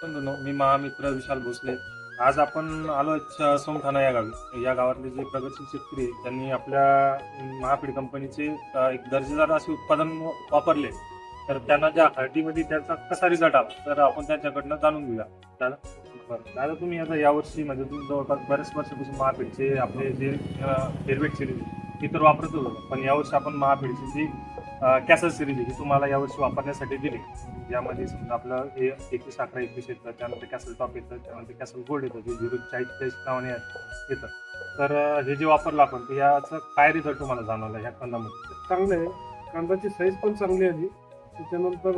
बंधूंनो, मी महामित्र विशाल भोसले. आज आपण आलो सोमठाणा या गावी. या गावातले जे प्रगतशील शेतकरी आहेत, त्यांनी आपल्या महापीड कंपनीचे एक दर्जेदार असे उत्पादन वापरले. तर त्यांना ज्या हळदीमध्ये त्याचा कसा रिझल्ट आला तर आपण त्यांच्याकडनं जाणून घेऊया. दादा, बरं दादा, तुम्ही आता यावर्षी म्हणजे तुम्ही जवळपास बऱ्याच वर्षापासून महापीडचे आपले जे फेरवेट सिरीज ती तर वापरत होतो, पण यावर्षी आपण महापीडची जी कॅसल सिरीज ही तुम्हाला यावर्षी वापरण्यासाठी दिली. यामध्ये समजा आपलं हे 21-11-21 येतं, त्यानंतर कॅसल टॉप येतं, त्यानंतर कॅसल गोल्ड येतं, जे 0-40 नावाने येतं. तर हे जे वापरलं आपण तर याचा काय रिझल्ट तुम्हाला जाणवला ह्या कंदामध्ये? चांगलं आहे. कांद्याची साईज पण चांगली आली. त्याच्यानंतर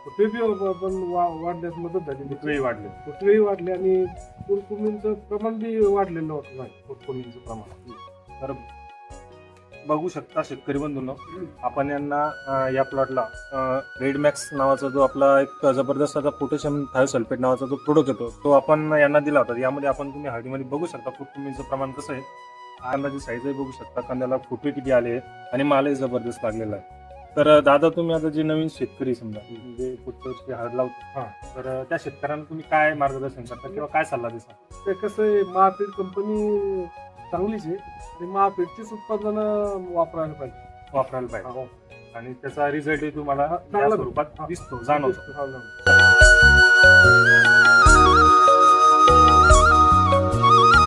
फुटवे बी पण वाढण्यास मदत झाली. वेळी वाढले फुटवेही वाढले आणि कुरकुमींचं प्रमाण बी वाढलेलं होतं. फुटकुमीचं प्रमाण. तर बघू शकता शेतकरी बंधूंनो, आपण यांना या प्लॉटला रेड मॅक्स नावाचा जो आपला एक जबरदस्त असा पोटॅशियम थायोसल्फेट नावाचा जो प्रोडक्ट येतो तो आपण यांना दिला होता. यामध्ये आपण तुम्ही हळदीमध्ये बघू शकता फुटकुमीचं प्रमाण कसं आहे, कांद्याची साईजही बघू शकता, कांद्याला फुटवे किती आले आणि मालही जबरदस्त लागलेला आहे. तर दादा, तुम्ही आता जे नवीन शेतकरी समजा म्हणजे पुढच्या वर्षी हळद लावतो, तर त्या शेतकऱ्यांना तुम्ही काय मार्गदर्शन करता किंवा काय सल्ला देता? ते कसं आहे, महापीड कंपनी चांगलीच आहे आणि महापीडचीच उत्पादनं वापरायला पाहिजे. हो. आणि त्याचा रिझल्टही तुम्हाला चांगला चांगल्या स्वरूपात दिसतो, जाणवतो. हो, जाणवतो.